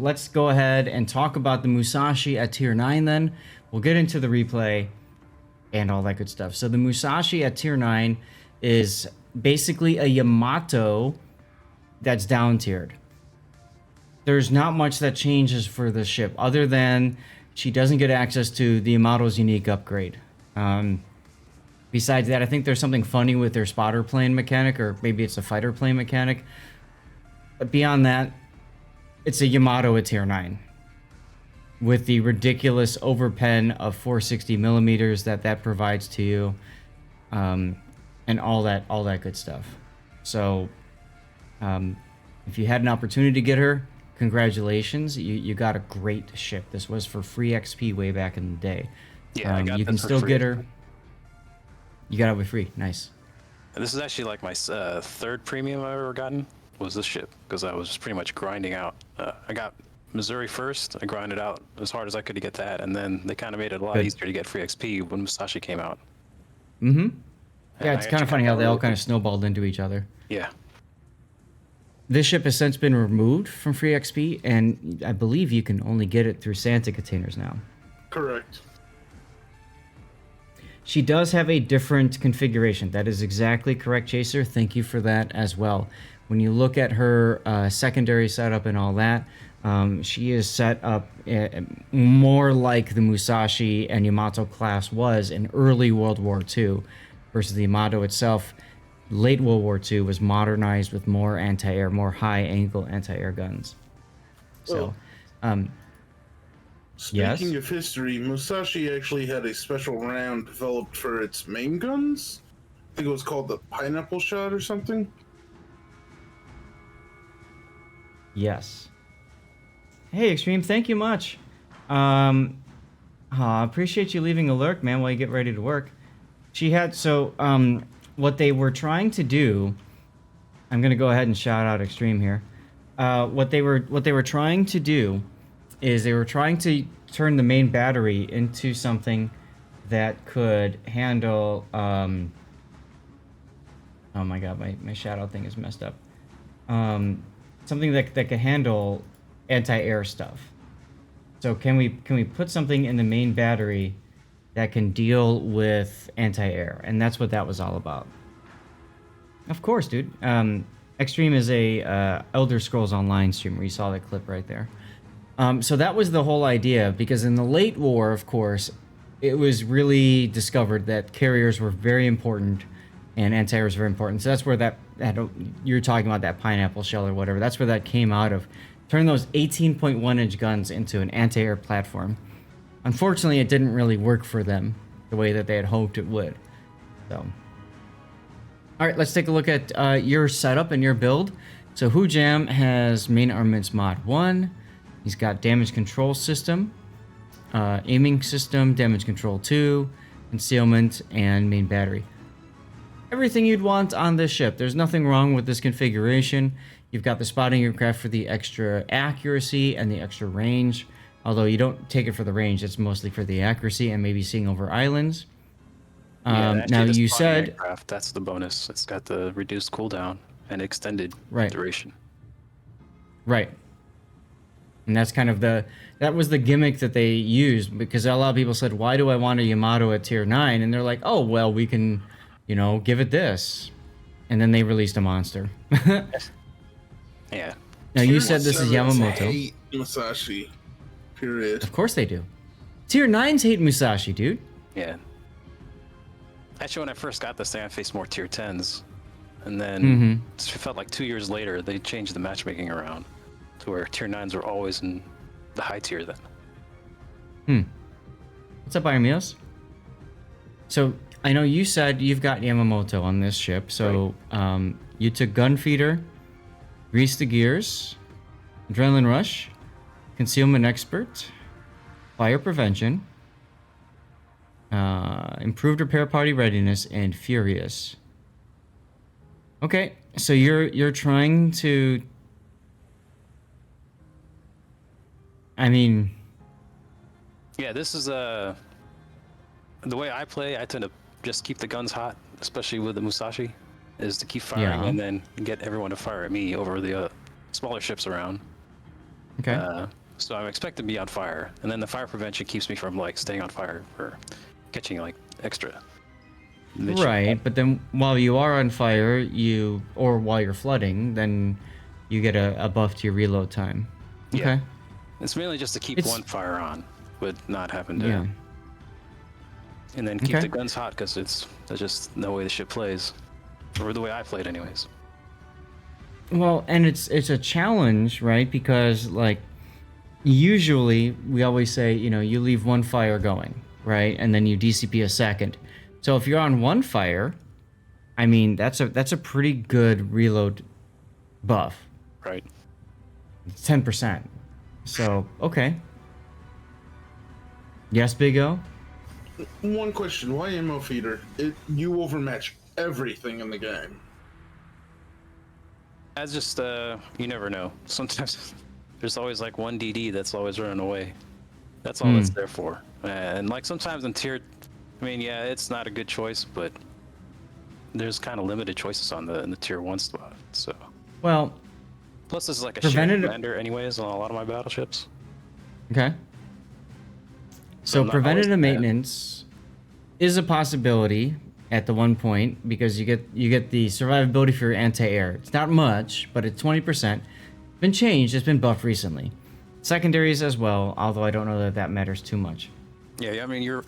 let's go ahead and talk about the Musashi at tier 9 then. We'll get into the replay and all that good stuff. So the Musashi at tier 9 is basically a Yamato that's down tiered. There's not much that changes for the ship other than she doesn't get access to the Yamato's unique upgrade. Besides that, I think there's something funny with their spotter plane mechanic, or maybe it's a fighter plane mechanic. But beyond that, it's a Yamato at tier 9 with the ridiculous overpen of 460 millimeters that provides to you, and all that good stuff. So if you had an opportunity to get her, congratulations, you got a great ship. This was for free XP way back in the day. Yeah, I got you can still get her. You got it with free. Nice. And this is actually like my third premium I've ever gotten, was this ship, because I was pretty much grinding out. I got Missouri first. I grinded out as hard as I could to get that, and then they kind of made it a lot easier to get free XP when Musashi came out. Mm-hmm. Yeah, it's kind of funny how they all kind of snowballed into each other. Yeah. This ship has since been removed from free XP, and I believe you can only get it through Santa containers now. Correct. She does have a different configuration. That is exactly correct, Chaser. Thank you for that as well. When you look at her secondary setup and all that, she is set up more like the Musashi and Yamato class was in early World War II, versus the Yamato itself, late World War II, was modernized with more anti-air, more high-angle anti-air guns. So, speaking of history, Musashi actually had a special round developed for its main guns. I think it was called the pineapple shot or something. Yes. Hey, Extreme, thank you much. Appreciate you leaving a lurk, man, while you get ready to work. She had, what they were trying to do, I'm gonna go ahead and shout out Extreme here. What they were trying to do is they were trying to turn the main battery into something that could handle, oh my god, my shout out thing is messed up. Something that could handle anti-air stuff. So can we put something in the main battery that can deal with anti-air? And that's what that was all about. Of course, dude. Extreme is a Elder Scrolls Online streamer. You saw the clip right there. So that was the whole idea, because in the late war, of course, it was really discovered that carriers were very important and anti-air was very important. So that's where that you're talking about, that pineapple shell or whatever. That's where that came out of. Turn those 18.1-inch guns into an anti-air platform. Unfortunately, it didn't really work for them the way that they had hoped it would. So, all right, let's take a look at your setup and your build. So Hujam has main armaments mod 1. He's got damage control system, aiming system, damage control 2, concealment, and main battery. Everything you'd want on this ship. There's nothing wrong with this configuration. You've got the spotting aircraft for the extra accuracy and the extra range. Although you don't take it for the range, it's mostly for the accuracy and maybe seeing over islands. Now you said aircraft, that's the bonus. It's got the reduced cooldown and extended duration. Right. And that's kind of that was the gimmick that they used, because a lot of people said, why do I want a Yamato at tier 9? And they're like, oh, well, we can, give it this. And then they released a monster. Yeah. Now you said this is Yamamoto. Hate Musashi. Period. Of course they do. Tier 9s hate Musashi, dude. Yeah. Actually, when I first got this thing, I faced more tier 10s. And then it felt like 2 years later, they changed the matchmaking around to where tier 9s were always in the high tier then. What's up, Iron Meals? So, I know you said you've got Yamamoto on this ship. So, you took Gun Feeder, Grease the Gears, Adrenaline Rush, Concealment Expert, Fire Prevention, Improved Repair Party Readiness, and Furious. Okay, so you're trying to... Yeah, this is the way I play. I tend to just keep the guns hot, especially with the Musashi, is to keep firing and then get everyone to fire at me over the smaller ships around. Okay. So I'm expected to be on fire, and then the fire prevention keeps me from like staying on fire or catching like extra. midship. Right, but then while you are on fire, or while you're flooding, then you get a buff to your reload time. Yeah. Okay. It's mainly just to keep It's- one fire on, with not having to. Yeah. And then keep Okay. the guns hot because that's just the way the ship plays, or the way I played, anyways. Well, and it's a challenge, right? Because like usually we always say, you leave one fire going, right? And then you DCP a second. So if you're on one fire, I mean, that's a pretty good reload buff. Right. It's 10%. So, okay. Yes, Big O? One question: why ammo feeder? You overmatch everything in the game. That's just you never know. Sometimes there's always like one DD that's always running away. That's all it's there for. And like sometimes in tier, I mean, yeah, it's not a good choice, but there's kind of limited choices in the tier 1 spot. So Well, plus this is like a shared preventative- commander anyways on a lot of my battleships. okay. So I'm not always preventative bad. maintenance is a possibility at the one point because you get the survivability for your anti-air. It's not much, but it's 20%. Been changed. It's been buffed recently. Secondaries as well, although I don't know that matters too much. Yeah, I mean you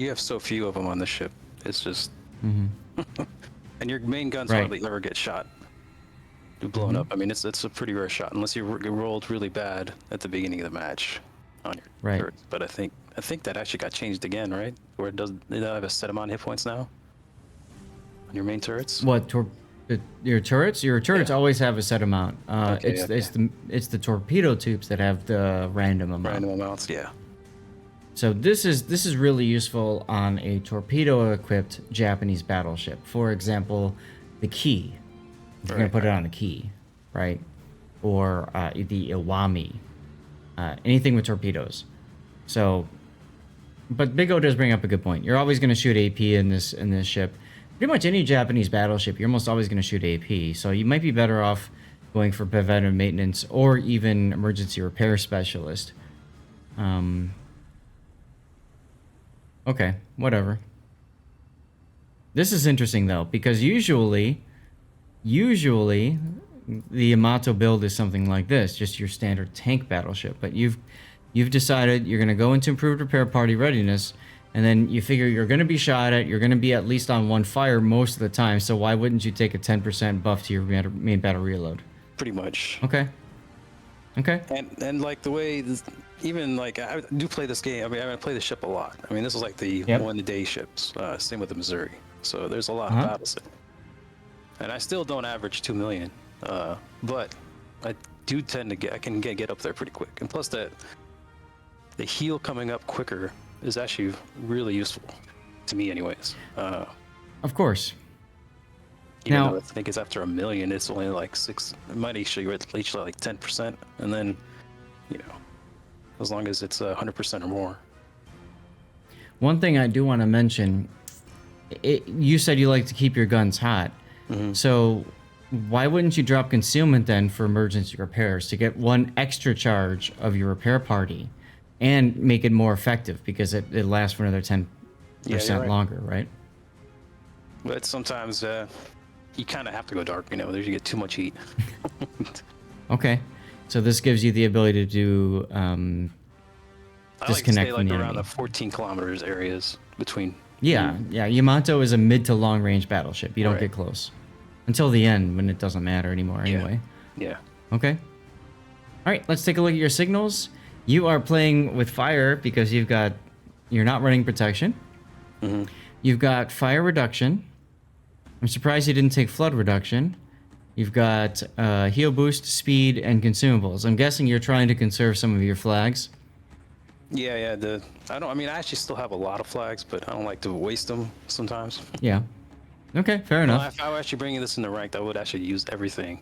have so few of them on the ship. It's just, and your main guns Right. hardly ever get shot. You're blown up. I mean, it's a pretty rare shot unless you rolled really bad at the beginning of the match on your Right. turrets. But I think that actually got changed again, right? Where they don't have a set amount of hit points now on your main turrets. What your turrets? Your turrets Yeah. always have a set amount. Okay, It's the torpedo tubes that have the random amount. Random amounts, yeah. So this is really useful on a torpedo-equipped Japanese battleship. For example, the Key. If you're gonna Right. put it on the Key, right? Or the Iwami. Anything with torpedoes. So, but Big O does bring up a good point. You're always gonna shoot AP in this ship. Pretty much any Japanese battleship, you're almost always gonna shoot AP. So you might be better off going for preventive maintenance or even emergency repair specialist. Okay, whatever. This is interesting though, because usually the Yamato build is something like this, just your standard tank battleship. But you've decided you're gonna go into improved repair party readiness, and then you figure you're gonna be shot at, you're gonna be at least on one fire most of the time. So why wouldn't you take a 10% buff to your main battle reload? Pretty much. Okay. Okay. And like the way even like I do play this game. I mean, I play the ship a lot. I mean, this is like the Yep. one a day ships. Same with the Missouri. So there's a lot Uh-huh. of battles in. And I still don't average 2 million, but I do tend to I can get up there pretty quick. And plus the heal coming up quicker is actually really useful to me, anyways. Of course. Even Now- though I think it's after 1 million, it's only like 6. It might actually reach like 10%, and then, as long as it's 100% or more. One thing I do want to mention, you said you like to keep your guns hot. So why wouldn't you drop concealment then for emergency repairs to get one extra charge of your repair party and make it more effective because it lasts for another 10% Yeah, you're right. longer, right? But sometimes you kind of have to go dark, you get too much heat. Okay. So this gives you the ability to do I like to disconnect stay from like the around enemy. the 14 kilometers areas between. Yeah. Yamato is a mid to long range battleship. You don't Right. get close until the end when it doesn't matter anymore anyway. Yeah. Okay. All right, let's take a look at your signals. You are playing with fire because you're not running protection. You've got fire reduction. I'm surprised you didn't take flood reduction. You've got heal boost, speed, and consumables. I'm guessing you're trying to conserve some of your flags. Yeah. I actually still have a lot of flags, but I don't like to waste them sometimes. Yeah. Okay, fair Well, enough. if I were actually bringing this into ranked, I would actually use everything.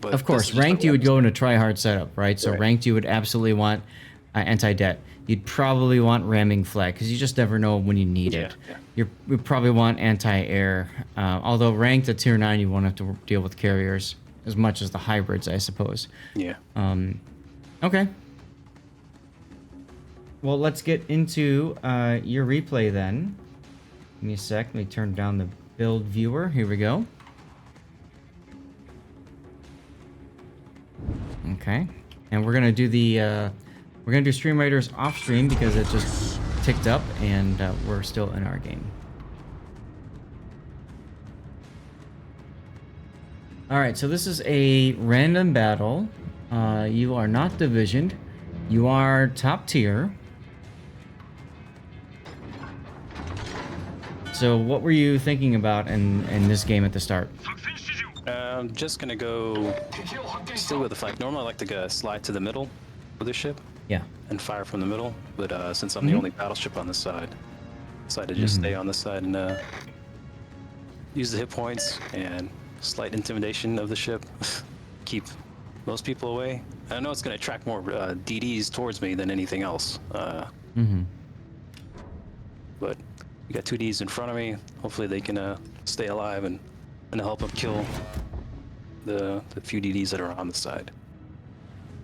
But Of course, this is just ranked my you would one. go into try-hard setup, right? So Right. ranked you would absolutely want anti-det. You'd probably want ramming flag because you just never know when you need it. Yeah. You probably want anti-air. Although ranked at tier 9, you won't have to deal with carriers as much as the hybrids, I suppose. Yeah. Okay. Well, let's get into your replay then. Give me a sec. Let me turn down the build viewer. Here we go. Okay. And we're gonna do the we're gonna do Stream Raiders off stream because it just ticked up and we're still in our game. All right. So this is a random battle. You are not divisioned. You are top tier. So what were you thinking about in this game at the start? I'm just gonna go still with the flag. Normally I like to go slide to the middle of the ship Yeah. and fire from the middle, but since I'm the only battleship on this side, decided to just stay on this side and use the hit points and slight intimidation of the ship. Keep most people away. I know it's gonna attract more DDs towards me than anything else. But we got 2 Ds in front of me. Hopefully they can stay alive and help them kill the few DDs that are on the side.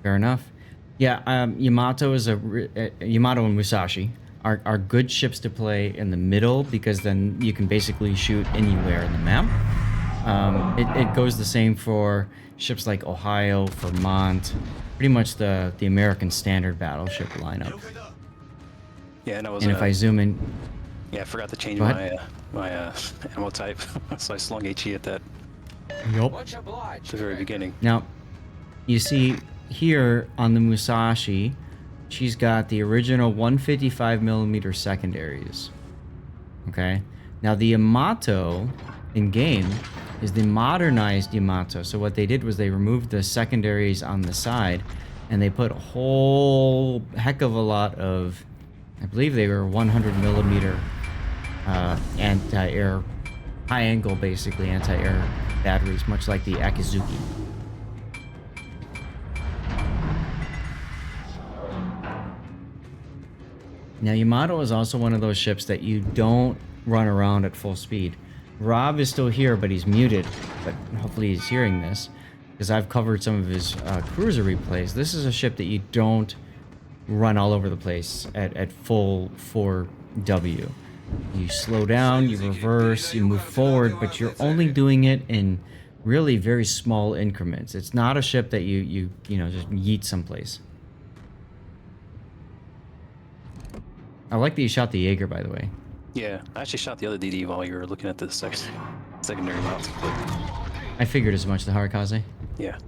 Fair enough. Yeah, Yamato is Yamato and Musashi are good ships to play in the middle because then you can basically shoot anywhere in the map. It goes the same for ships like Ohio, Vermont, pretty much the American standard battleship lineup. Yeah, and I was. And if I zoom in, yeah, I forgot to change Go my ammo type, so I slung HE at that yup. at the very beginning. Now, you see here on the Musashi, she's got the original 155mm secondaries. Okay. Now the Yamato in game is the modernized Yamato. So what they did was they removed the secondaries on the side, and they put a whole heck of a lot of, I believe they were 100mm anti-air, high angle basically anti-air batteries, much like the Akizuki. Now Yamato is also one of those ships that you don't run around at full speed. Rob is still here, but he's muted, but hopefully he's hearing this, because I've covered some of his cruiser replays. This is a ship that you don't run all over the place at full 4W. You slow down, you reverse, you move forward, but you're only doing it in really very small increments. It's not a ship that you know, just yeet someplace. I like that you shot the Jaeger, by the way. Yeah, I actually shot the other DD while you were looking at the secondary mounts. I figured as much, the Harikaze. Yeah.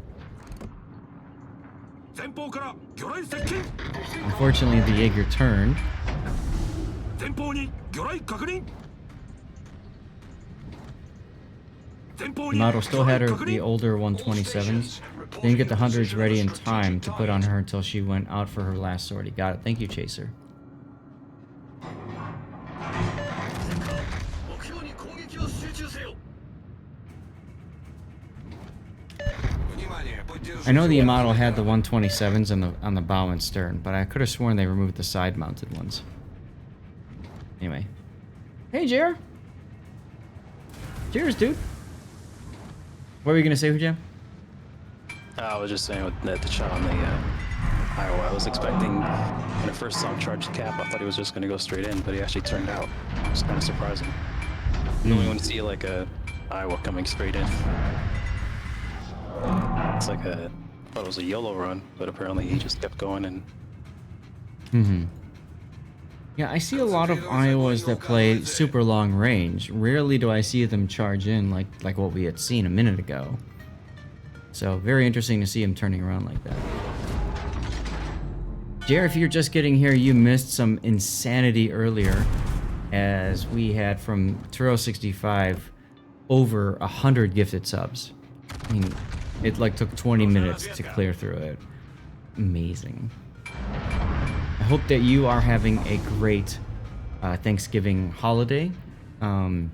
Unfortunately, the Jaeger turned. Yamato still had the older 127s. Didn't get the hundreds ready in time to put on her until she went out for her last sortie. Got it. Thank you, Chaser. I know the Yamato had the 127s on the bow and stern, but I could have sworn they removed the side-mounted ones. Anyway. Hey, Jer. Cheers, dude. What were you gonna say, Hujam? I was just saying with the shot on the Iowa, I was expecting when I first saw him charge the cap, I thought he was just gonna go straight in, but he actually turned out. It was kind of surprising. Normally when you see like a Iowa coming straight in, it's like I thought it was a YOLO run, but apparently he just kept going and. Yeah, I see a lot of Iowas that play super long range. Rarely do I see them charge in like what we had seen a minute ago. So very interesting to see him turning around like that. Jer, if you're just getting here, you missed some insanity earlier, as we had from Turo65 over 100 gifted subs. I mean, it like took 20 minutes to clear through it. Amazing. I hope that you are having a great Thanksgiving holiday. I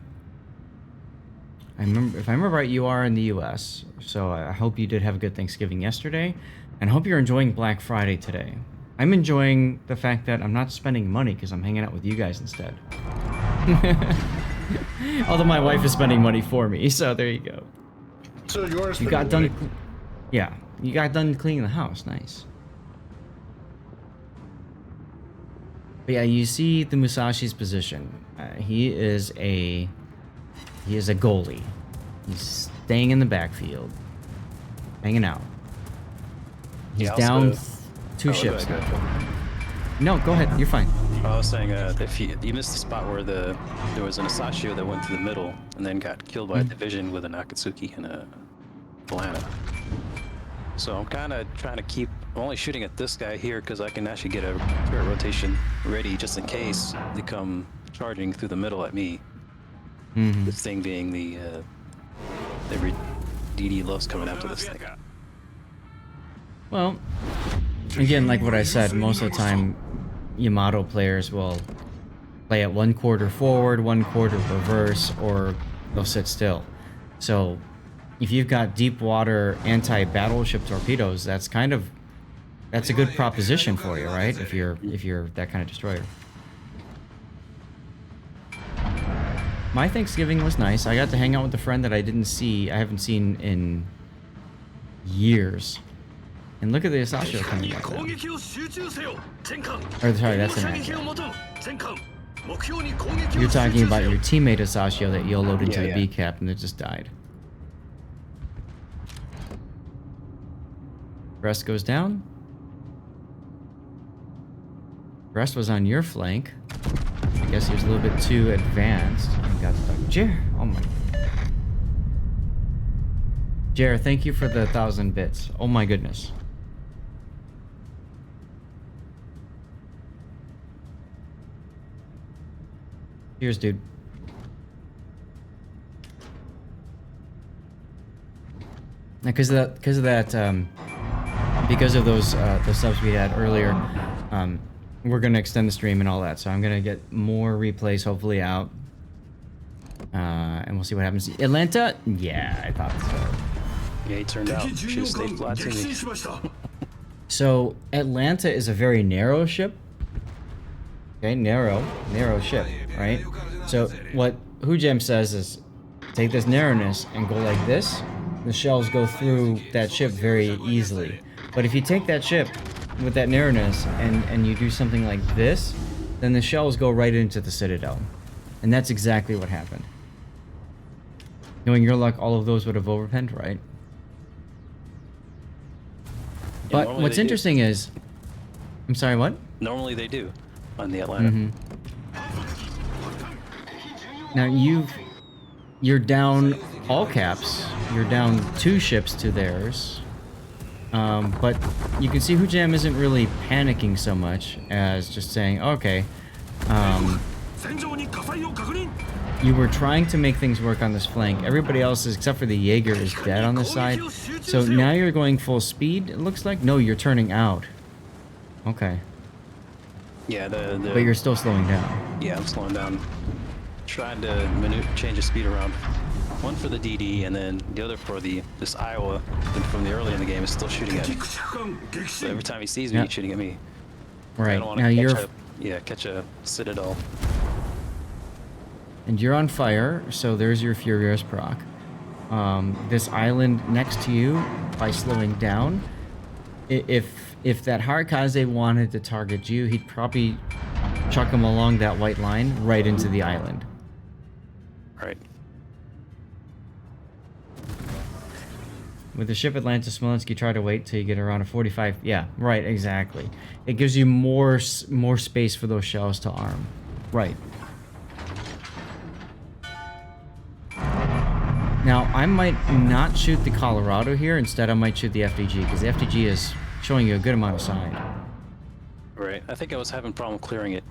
remember, if I remember right, you are in the U.S., so I hope you did have a good Thanksgiving yesterday, and I hope you're enjoying Black Friday today. I'm enjoying the fact that I'm not spending money because I'm hanging out with you guys instead. Although my wife is spending money for me, so there you go. So you are. You got done. Yeah, you got done cleaning the house. Nice. But yeah, you see the Musashi's position. He is a goalie. He's staying in the backfield, hanging out. He's Yeah, down also- two ships. Go ahead. No, go ahead. You're fine. I was saying, if you missed the spot where there was an Asashio that went to the middle and then got killed by a division with an Akatsuki and a Atlanta. So I'm kind of trying to keep. I'm only shooting at this guy here because I can actually get a turret rotation ready just in case they come charging through the middle at me. This thing being the every DD loves coming after this thing. Well, again, like what I said, most of the time, Yamato players will play at 1 quarter forward, 1 quarter reverse, or they'll sit still. So, if you've got deep water anti-battleship torpedoes, that's a good proposition for you, right? If you're that kind of destroyer. My Thanksgiving was nice. I got to hang out with a friend that I haven't seen in years. And look at the Asashio coming back now. Or sorry, that's an actor. You're talking about your teammate Asashio that YOLO'd into the B cap and it just died. Brest goes down. Brest was on your flank. I guess he was a little bit too advanced and got stuck. Jer, oh my. Jer, thank you for the 1,000 bits. Oh my goodness. Cheers, dude. Now, because of those the subs we had earlier, we're gonna extend the stream and all that. So I'm gonna get more replays hopefully out, and we'll see what happens. Atlanta, yeah, I thought so. Yeah, he turned out. Should have stayed flat to me. So Atlanta is a very narrow ship. Okay, narrow ship, right? So what Hujam says is, take this narrowness and go like this. The shells go through that ship very easily. But if you take that ship with that narrowness and you do something like this, then the shells go right into the citadel. And that's exactly what happened. Knowing your luck, all of those would have overpenned, right? Yeah, But what's interesting is... I'm sorry, what? Normally they do on the Atlanta. Now you're down all caps. You're down 2 ships to theirs. But you can see Hujam isn't really panicking so much as just saying, okay, you were trying to make things work on this flank. Everybody else, except for the Jaeger, is dead on this side. So now you're going full speed, it looks like? No, you're turning out. Okay. Yeah, But you're still slowing down. Yeah, I'm slowing down. Trying to change the speed around. One for the DD, and then the other for this Iowa from the early in the game is still shooting at me. So every time he sees me, he's shooting at me. Right. I don't want Now to catch a citadel. And you're on fire, so there's your Furious proc. This island next to you, by slowing down, if that Harikaze wanted to target you, he'd probably chuck him along that white line right into the island. Right. With the ship Atlantis, Smolensk, try to wait till you get around a 45. Yeah, right, exactly. It gives you more space for those shells to arm. Right. Now, I might not shoot the Colorado here. Instead, I might shoot the FDG, because the FDG is showing you a good amount of side. Right. I think I was having problem clearing it,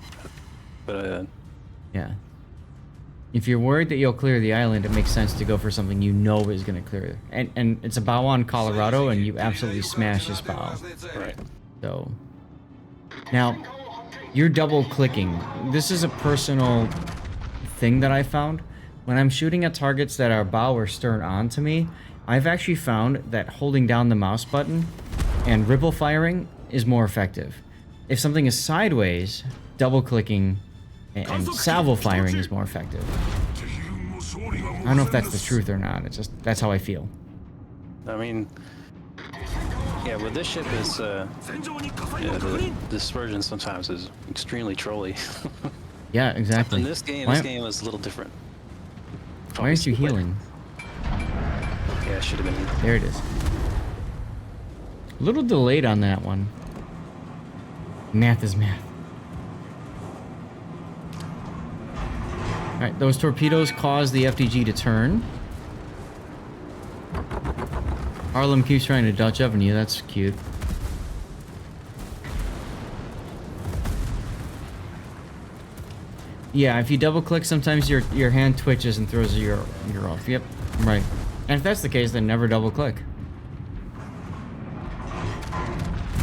but Yeah. If you're worried that you'll clear the island, it makes sense to go for something you know is going to clear it. And it's a bow on Colorado, and you absolutely smash this bow. right. So, now, you're double clicking. This is a personal thing that I found. When I'm shooting at targets that are bow or stern on to me, I've actually found that holding down the mouse button and ripple firing is more effective. If something is sideways, double clicking and salvo firing is more effective. I don't know if that's the truth or not. It's just, that's how I feel. I mean, Yeah, with this ship is yeah, the dispersion sometimes is extremely trolly. Yeah, exactly. In this game, Why, was a little different. why aren't you healing? Yeah, it should have been. There it is. A little delayed on that one. Math is math. Alright, those torpedoes cause the FDG to turn. Harlem keeps trying to Dutch oven you, that's cute. Yeah, if you double click, sometimes your hand twitches and throws your off. Yep, right. And if that's the case, then never double click.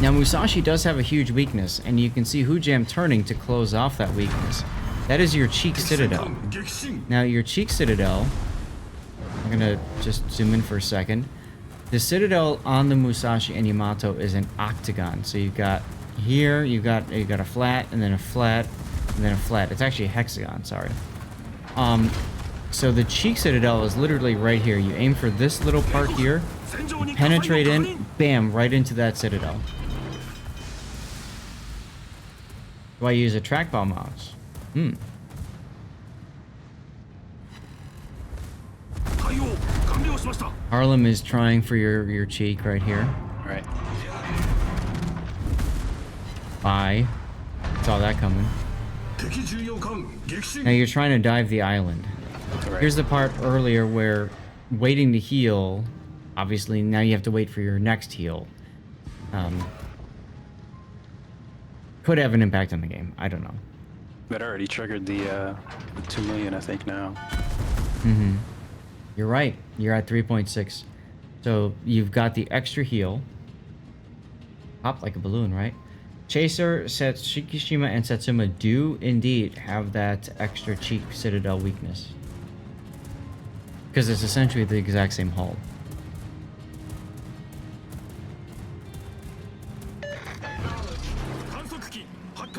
Now Musashi does have a huge weakness, and you can see Hujam turning to close off that weakness. That is your cheek citadel. Now your cheek citadel, I'm gonna just zoom in for a second. The citadel on the Musashi and Yamato is an octagon. So you've got here, you've got a flat, and then a flat, and then a flat. It's actually a hexagon, sorry. So the cheek citadel is literally right here. You aim for this little part here, you penetrate in, bam, right into that citadel. Do I use a trackball mouse? Harlem is trying for your cheek right here. Right. Bye. Saw that coming. Now you're trying to dive the island. Right. Here's the part earlier where waiting to heal, obviously now you have to wait for your next heal. Could have an impact on the game. I don't know. But I already triggered the 2 million, I think, now. Mm-hmm. You're right. You're at 3.6. So you've got the extra heal. Pop like a balloon, right? Chaser, Shikishima, and Satsuma do indeed have that extra cheek citadel weakness. Because it's essentially the exact same hull.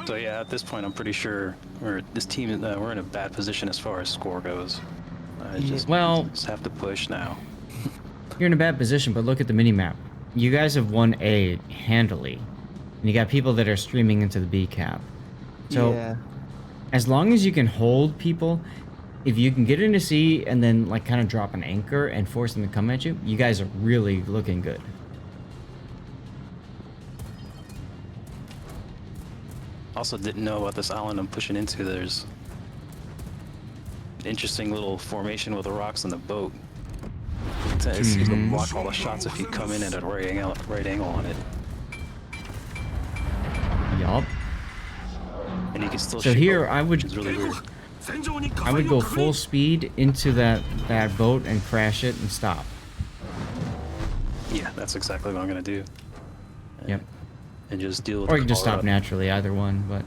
So yeah, at this point, I'm pretty sure we're in a bad position as far as score goes. I just have to push now. You're in a bad position, but look at the minimap. You guys have won A handily. And you got people that are streaming into the B cap. So, yeah. As long as you can hold people, if you can get into C and then like kind of drop an anchor and force them to come at you, you guys are really looking good. Also didn't know about this island I'm pushing into. There's an interesting little formation with the rocks on the boat. It seems to block all the shots if you come in at a right angle on it. Yup. And you can still So shoot here boat, I which is really weird. would go full speed into that boat and crash it and stop. Yeah, that's exactly what I'm gonna do. Yep. And just deal with Or the you can just power stop up. naturally, either one, but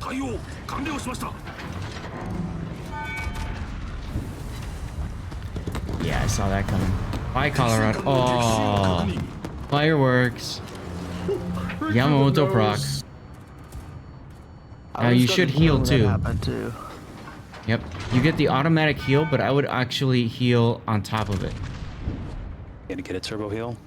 yeah, I saw that coming. Bye, Colorado. Oh, fireworks. Yamamoto proc. Now you should heal too. Yep, you get the automatic heal, but I would actually heal on top of it. Gonna get a turbo heal.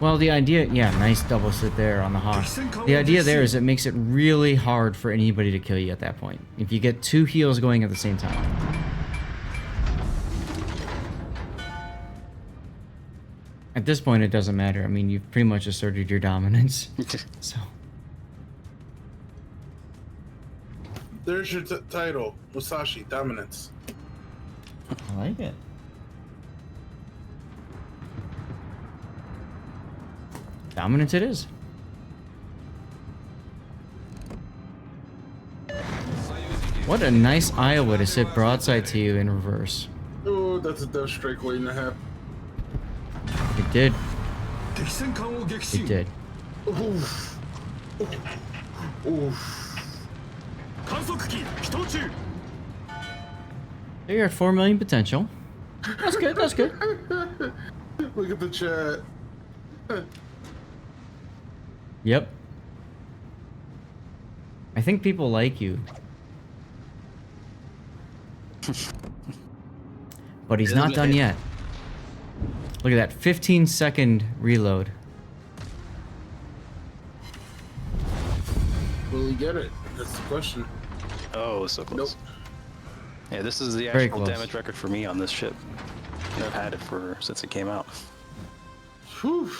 Well, the idea, yeah, nice double sit there on the Hawk. The idea there is it makes it really hard for anybody to kill you at that point. If you get two heals going at the same time. At this point, it doesn't matter. I mean, you've pretty much asserted your dominance. So. There's your title, Musashi, Dominance. I like it. Dominance it is. What a nice Iowa to sit broadside to you in reverse. Oh, that's a death strike waiting to happen. It did. It did. Oof. Oof. So you're at 4 million potential. That's good, that's good. Look at the chat. Yep. I think people like you. But he's not done yet. Look at that 15-second reload. Will he get it? That's the question. Oh, so close. Nope. Yeah, this is the Very actual close. damage record for me on this ship. And I've had it since it came out. Whew.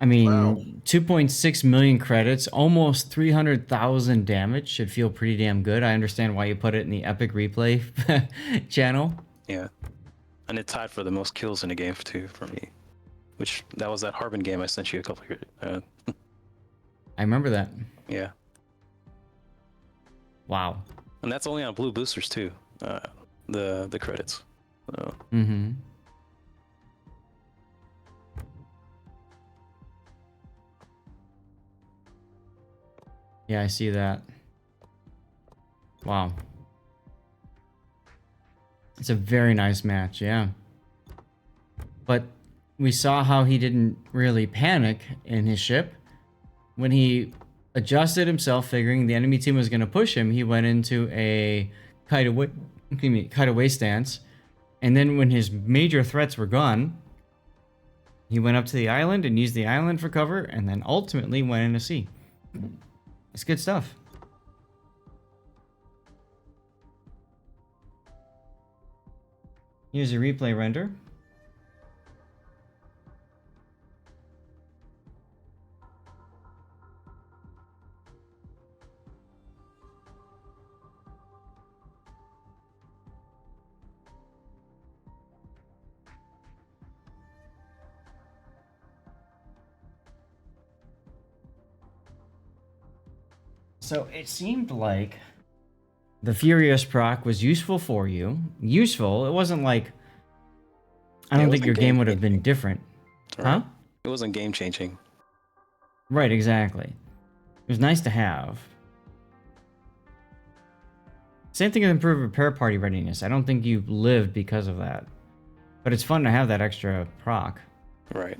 I mean, Wow. 2.6 million credits, almost 300,000 damage should feel pretty damn good. I understand why you put it in the Epic Replay channel. Yeah. And it tied for the most kills in the game too for me. Which that was that Harbin game I sent you a couple years. I remember that. Yeah. Wow. And that's only on blue boosters too. The credits. So, Mm-hmm. Yeah, I see that. Wow. It's a very nice match, yeah. But we saw how he didn't really panic in his ship. When he adjusted himself, figuring the enemy team was going to push him, he went into a kite-away stance. And then when his major threats were gone, he went up to the island and used the island for cover, and then ultimately went into sea. It's good stuff. Here's a replay render. So it seemed like the Furious proc was useful for you. Useful. It wasn't like... I don't think your game would have been different. Huh? It wasn't game changing. Right, exactly. It was nice to have. Same thing with improved repair party readiness. I don't think you lived because of that. But it's fun to have that extra proc. Right.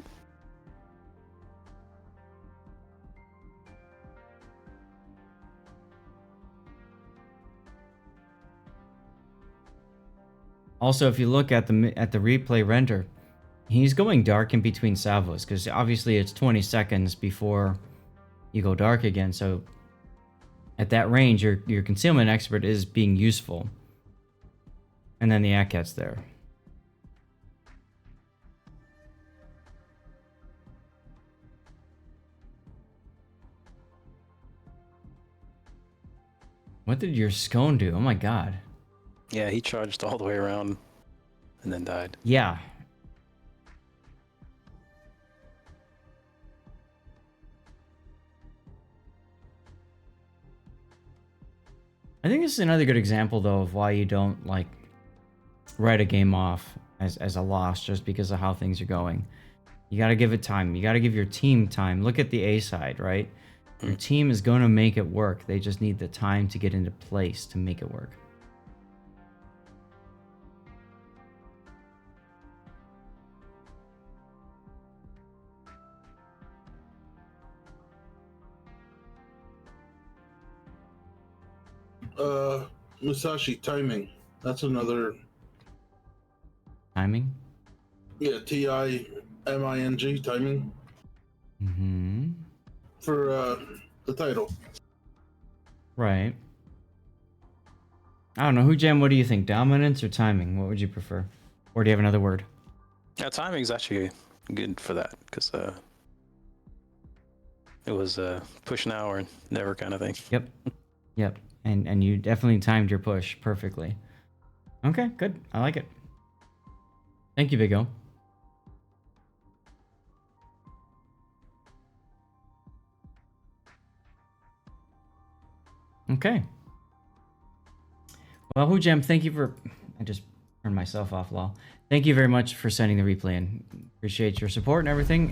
Also, if you look at the replay render, he's going dark in between salvos because obviously it's 20 seconds before you go dark again. So at that range, your concealment expert is being useful, and then the ACAT's there. What did your scone do? Oh my god. Yeah, he charged all the way around and then died. Yeah. I think this is another good example, though, of why you don't, like, write a game off as a loss just because of how things are going. You got to give it time. You got to give your team time. Look at the A side, right? Your team is going to make it work. They just need the time to get into place to make it work. Musashi timing. That's Timing? Yeah, timing timing Mm-hmm. for the title. Right. I don't know. Hujam, what do you think? Dominance or timing? What would you prefer? Or do you have another word? Yeah, timing's actually good for that because it was push now or never kind of thing. Yep. Yep. And you definitely timed your push perfectly. Okay, good. I like it. Thank you, Big O. Okay. Well, Hujam, thank you for... I just turned myself off, lol. Thank you very much for sending the replay in. Appreciate your support and everything.